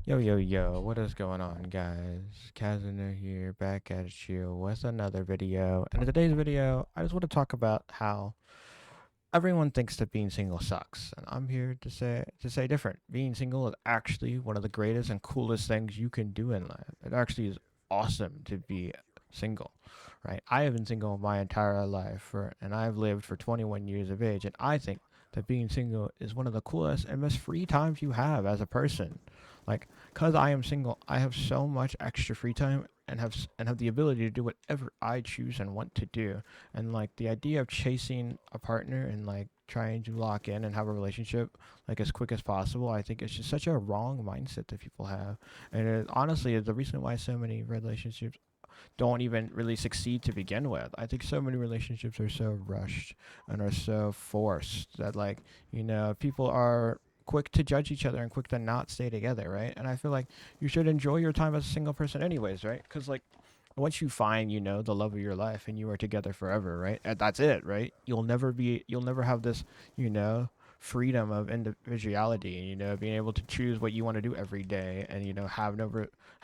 Yo, yo, yo, what is going on, guys? Kazuna here, back at you with another video. And in today's video, I just want to talk about how everyone thinks that being single sucks. And I'm here to say different. Being single is actually one of the greatest and coolest things you can do in life. It actually is awesome to be single, right? I have been single my entire life and I've lived for 21 years of age, and I think that being single is one of the coolest and most free times you have as a person. Like, cause I am single, I have so much extra free time and have the ability to do whatever I choose and want to do. And like the idea of chasing a partner and like trying to lock in and have a relationship like as quick as possible, I think it's just such a wrong mindset that people have. And it honestly is the reason why so many relationships don't even really succeed to begin with. I think so many relationships are so rushed and are so forced that, like, people are quick to judge each other and quick to not stay together, right? And I feel like you should enjoy your time as a single person anyways, right? Because like once you find, the love of your life and you are together forever, right? And that's it, right? You'll never have this, you know, freedom of individuality and being able to choose what you want to do every day and have no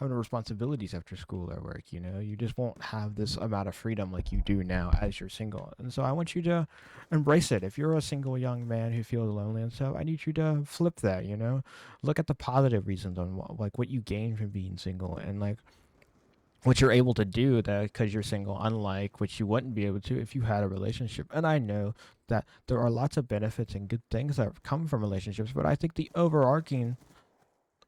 responsibilities after school or work. You just won't have this amount of freedom like you do now as you're single. And so I want you to embrace it. If you're a single young man who feels lonely and stuff, I need you to flip that. Look at the positive reasons on like what you gain from being single and like what you're able to do that because you're single, unlike which you wouldn't be able to if you had a relationship. And I know that there are lots of benefits and good things that come from relationships, but I think the overarching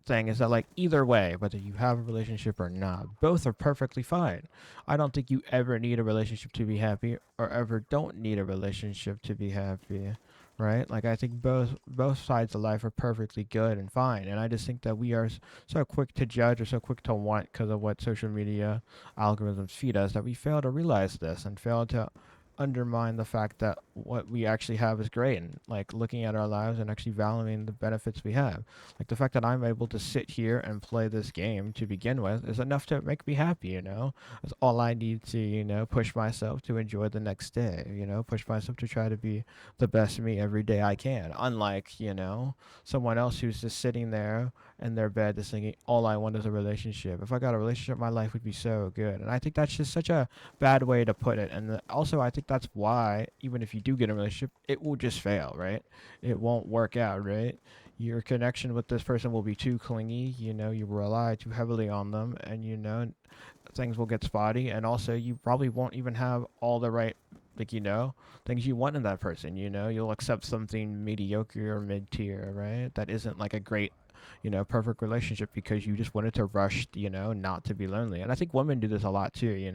thing is that, like, either way, whether you have a relationship or not, both are perfectly fine. I don't think you ever need a relationship to be happy or ever don't need a relationship to be happy, right? Like, I think both sides of life are perfectly good and fine, and I just think that we are so quick to judge or so quick to want because of what social media algorithms feed us that we fail to realize this and fail to undermine the fact that what we actually have is great, and like looking at our lives and actually valuing the benefits we have. Like the fact that I'm able to sit here and play this game to begin with is enough to make me happy. That's all I need to, push myself to enjoy the next day, push myself to try to be the best me every day I can. Unlike, someone else who's just sitting there in their bed just thinking, all I want is a relationship. If I got a relationship, my life would be so good. And I think that's just such a bad way to put it. And also, I think that's why, even if you do get a relationship, it will just fail, right? It won't work out, right? Your connection with this person will be too clingy. You rely too heavily on them, and things will get spotty. And also, you probably won't even have all the right, like things you want in that person. You'll accept something mediocre or mid tier, right? That isn't like a great, perfect relationship because you just wanted to rush, not to be lonely. And I think women do this a lot too.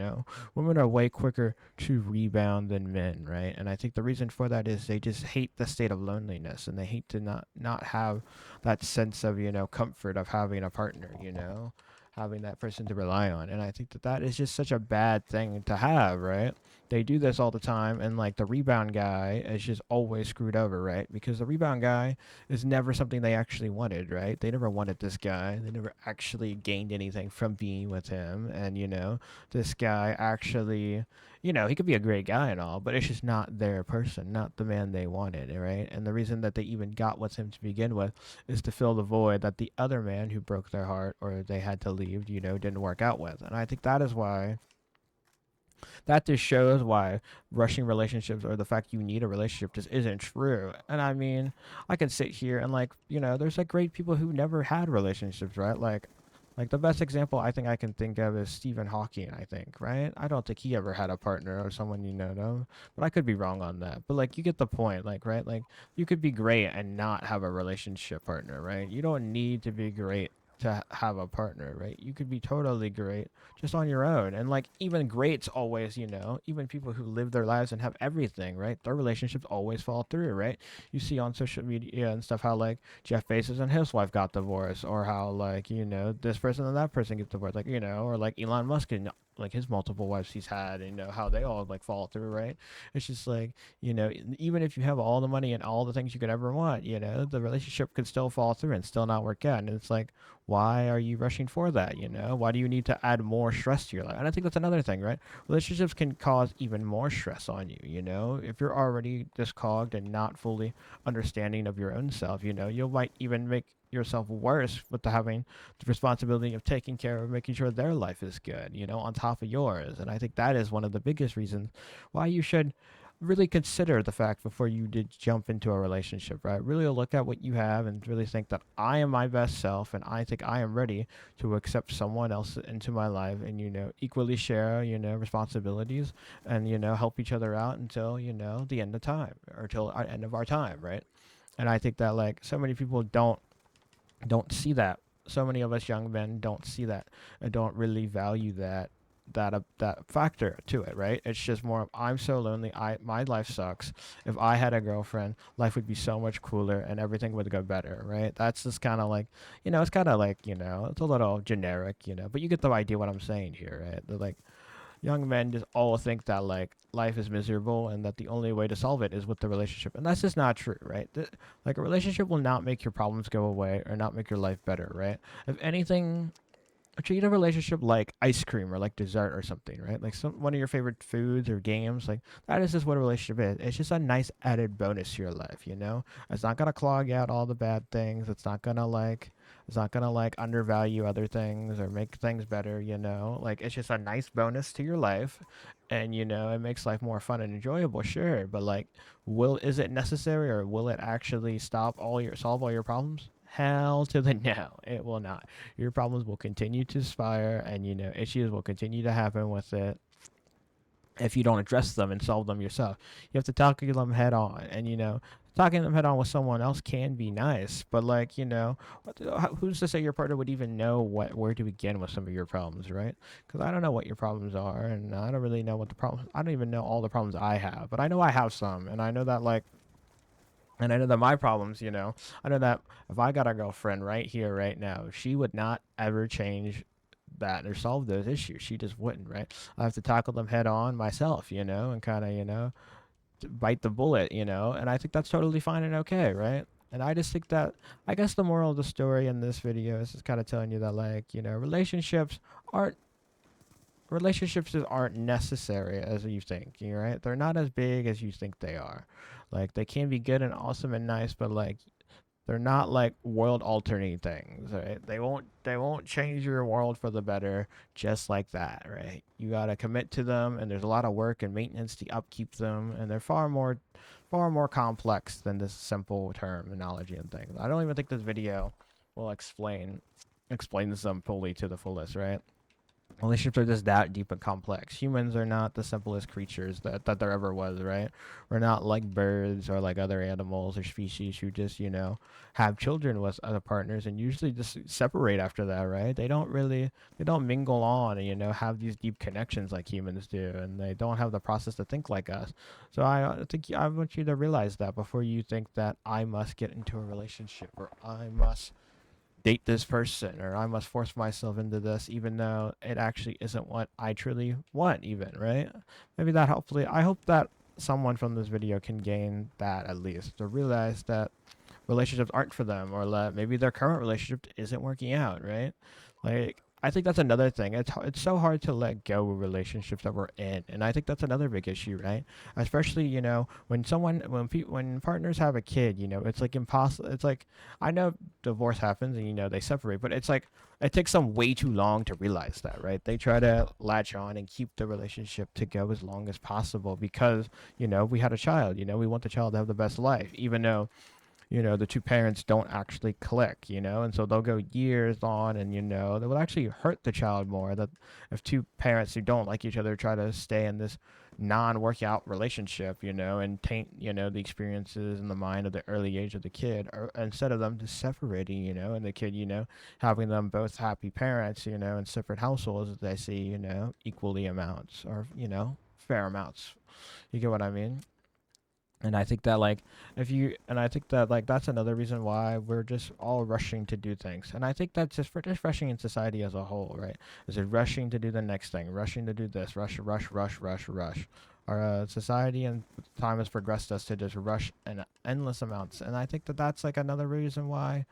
Women are way quicker to rebound than men, right? And I think the reason for that is they just hate the state of loneliness and they hate to not have that sense of, comfort of having a partner, having that person to rely on. And I think that that is just such a bad thing to have, right? They do this all the time, and like the rebound guy is just always screwed over, right? Because the rebound guy is never something they actually wanted, right? They never wanted this guy. They never actually gained anything from being with him. And, this guy actually, he could be a great guy and all, but it's just not their person, not the man they wanted, right? And the reason that they even got with him to begin with is to fill the void that the other man who broke their heart or they had to leave, didn't work out with. And I think that is why that just shows why rushing relationships or the fact you need a relationship just isn't true. And I mean, I can sit here and like, there's like great people who never had relationships, right? Like the best example I think I can think of is Stephen Hawking, I think, right? I don't think he ever had a partner or someone know, but I could be wrong on that. But like you get the point, like, right? Like you could be great and not have a relationship partner, right? You don't need to be great to have a partner, right? You could be totally great just on your own. And like even greats always, even people who live their lives and have everything, right? Their relationships always fall through, right? You see on social media and stuff how like Jeff Bezos and his wife got divorced, or how like, this person and that person gets divorced, like, or like Elon Musk and like his multiple wives he's had, and how they all like fall through, right? It's just like, even if you have all the money and all the things you could ever want, the relationship could still fall through and still not work out. And it's like, why are you rushing for that? Why do you need to add more stress to your life? And I think that's another thing, right? Relationships can cause even more stress on you. If you're already discogged and not fully understanding of your own self, you might even make yourself worse with having the responsibility of taking care of making sure their life is good, on top of yours. And I think that is one of the biggest reasons why you should really consider the fact before you did jump into a relationship, right? Really look at what you have and really think that I am my best self and I think I am ready to accept someone else into my life and, equally share, responsibilities and, help each other out until, the end of time or till the end of our time, right? And I think that like so many people don't see that. So many of us young men don't see that and don't really value that factor to it, right? It's just more of I'm so lonely. My life sucks. If I had a girlfriend, life would be so much cooler and everything would go better, right? That's just kind of like, it's kind of like it's a little generic, but you get the idea what I'm saying here, right? They're like young men just all think that like life is miserable and that the only way to solve it is with the relationship, and that's just not true, right? Like a relationship will not make your problems go away or not make your life better, right? If anything, treat a relationship like ice cream or like dessert or something, right? Like one of your favorite foods or games. Like that is just what a relationship is. It's just a nice added bonus to your life. It's not gonna clog out all the bad things. It's not gonna like undervalue other things or make things better. Like it's just a nice bonus to your life, and it makes life more fun and enjoyable, sure. But like, is it necessary or will it actually solve all your problems? Hell to the no, it will not. Your problems will continue to spire, and issues will continue to happen with it if you don't address them and solve them yourself. You have to tackle them head on, and talking them head on with someone else can be nice, but like who's to say your partner would even know where to begin with some of your problems, right? Because I don't know what your problems are, and I don't really know what the problems. I don't even know all the problems I have, but I know I have some, and I know that like. And I know that my problems, I know that if I got a girlfriend right here, right now, she would not ever change that or solve those issues. She just wouldn't, right? I have to tackle them head on myself, and kind of, bite the bullet, and I think that's totally fine and okay, right? And I just think that, I guess the moral of the story in this video is just kind of telling you that, like, aren't relationships just aren't necessary as you think, right? They're not as big as you think they are. Like they can be good and awesome and nice, but like they're not like world altering things, right? They won't change your world for the better just like that, right? You gotta commit to them, and there's a lot of work and maintenance to upkeep them, and they're far more complex than this simple terminology and things. I don't even think this video will explains them fully to the fullest, right? Relationships are just that deep and complex. Humans are not the simplest creatures that there ever was, right? We're not like birds or like other animals or species who just, have children with other partners and usually just separate after that, right? They don't mingle on and, have these deep connections like humans do, and they don't have the process to think like us. So I think I want you to realize that before you think that I must get into a relationship or I must date this person or I must force myself into this even though it actually isn't what I truly want even, right? Maybe that hopefully I hope that someone from this video can gain that at least to realize that relationships aren't for them or that maybe their current relationship isn't working out, right? Like I think that's another thing. It's so hard to let go of relationships that we're in, and I think that's another big issue, right? Especially when partners have a kid, it's like impossible. It's like I know divorce happens and they separate, but it's like it takes them way too long to realize that, right? They try to latch on and keep the relationship to go as long as possible because we had a child. We want the child to have the best life, even though the two parents don't actually click, and so they'll go years on and, they will actually hurt the child more that if two parents who don't like each other try to stay in this non-workout relationship, and taint, the experiences and the mind of the early age of the kid, or instead of them just separating, and the kid, having them both happy parents, in separate households that they see, equally amounts or, fair amounts. You get what I mean? And I think that like I think that like that's another reason why we're just all rushing to do things. And I think that's just rushing in society as a whole, right? Is it rushing to do the next thing, rushing to do this, rush, rush, rush, rush, rush. Our society and time has progressed us to just rush in endless amounts. And I think that that's like another reason why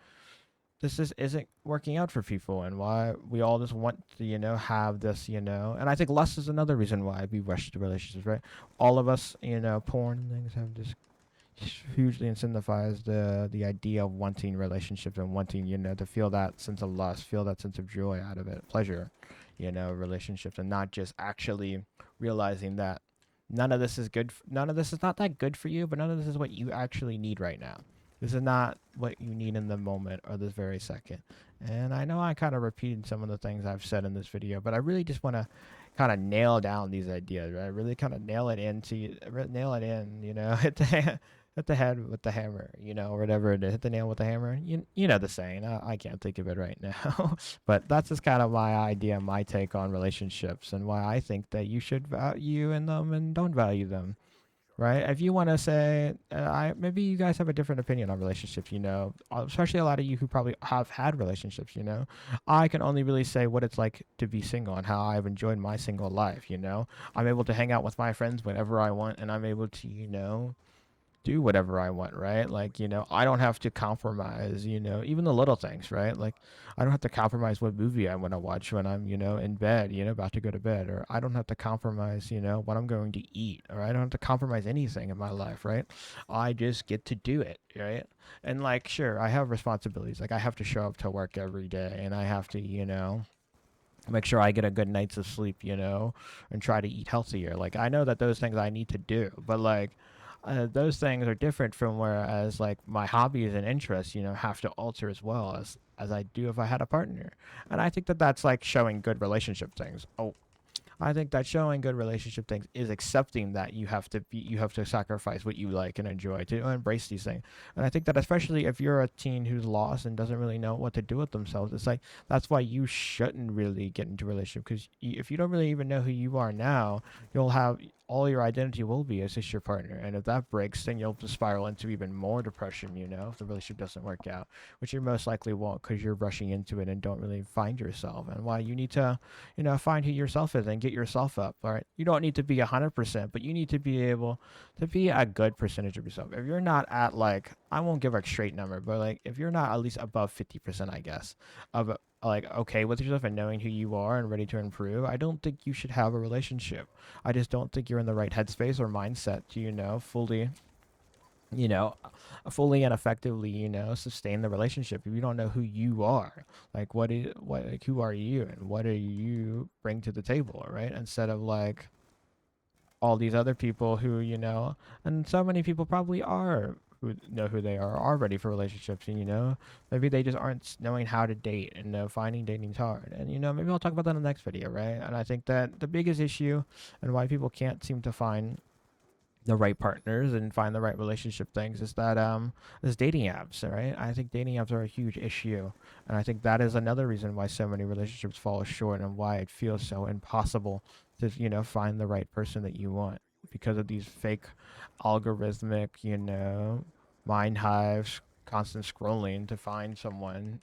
this isn't working out for people and why we all just want to have this, and I think lust is another reason why we rush to relationships, right? All of us, porn and things have just hugely incentivize the idea of wanting relationships and wanting, to feel that sense of lust, feel that sense of joy out of it, pleasure, relationships, and not just actually realizing that none of this is good. None of this is not that good for you, but none of this is what you actually need right now. This is not what you need in the moment or this very second. And I know I kind of repeated some of the things I've said in this video, but I really just want to kind of nail down these ideas, right? Really kind of nail it nail it in, hit the head with the hammer, or whatever it is. Hit the nail with the hammer. You know the saying. I can't think of it right now, but that's just kind of my idea, my take on relationships, and why I think that you should value in them and don't value them. Right? If you want to say, I maybe you guys have a different opinion on relationships. Especially a lot of you who probably have had relationships. I can only really say what it's like to be single and how I've enjoyed my single life. I'm able to hang out with my friends whenever I want, and I'm able to, do whatever I want, right? Like, I don't have to compromise, even the little things, right? Like, I don't have to compromise what movie I want to watch when I'm, in bed, about to go to bed, or I don't have to compromise, what I'm going to eat, or I don't have to compromise anything in my life, right? I just get to do it, right? And like, sure, I have responsibilities. Like, I have to show up to work every day, and I have to, make sure I get a good night's of sleep, and try to eat healthier. Like, I know that those things I need to do, but like, those things are different from whereas like my hobbies and interests, have to alter as well as I do if I had a partner. And I think that that's like showing good relationship things. Oh, I think that showing good relationship things is accepting that you have to sacrifice what you like and enjoy to embrace these things. And I think that especially if you're a teen who's lost and doesn't really know what to do with themselves, it's like that's why you shouldn't really get into a relationship, because if you don't really even know who you are now, you'll have all your identity will be as just your partner. And if that breaks, then you'll spiral into even more depression, if the relationship doesn't work out, which you most likely won't because you're rushing into it and don't really find yourself. And why you need to, find who yourself is and get yourself up. All right. You don't need to be 100%, but you need to be able to be a good percentage of yourself. If you're not at like, I won't give a straight number, but like if you're not at least above 50%, I guess, of like okay with yourself and knowing who you are and ready to improve, I don't think you should have a relationship. I just don't think you're in the right headspace or mindset to, you know, fully and effectively, sustain the relationship. If you don't know who you are, like like who are you and what do you bring to the table, right? Instead of like all these other people who, and so many people probably are who know who they are ready for relationships, and maybe they just aren't knowing how to date, and finding dating's hard. And maybe I'll talk about that in the next video, right? And I think that the biggest issue and why people can't seem to find the right partners and find the right relationship things is that is dating apps, right? I think dating apps are a huge issue, and I think that is another reason why so many relationships fall short and why it feels so impossible to find the right person that you want, because of these fake algorithmic, mind hives, constant scrolling to find someone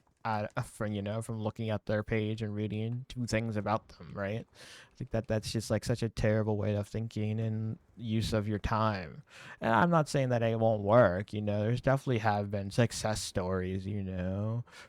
from from looking at their page and reading two things about them, right? I think that that's just like such a terrible way of thinking and use of your time. And I'm not saying that it won't work, there's definitely have been success stories,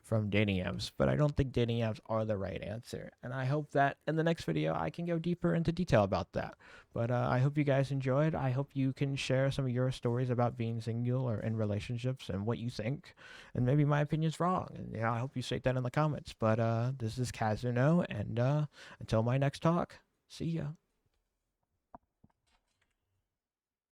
from dating apps, but I don't think dating apps are the right answer. And I hope that in the next video I can go deeper into detail about that. But I hope you guys enjoyed. I hope you can share some of your stories about being single or in relationships and what you think. And maybe my opinion's wrong. And I hope you state that in the comments. But this is Kazuno, and until my next talk, see ya.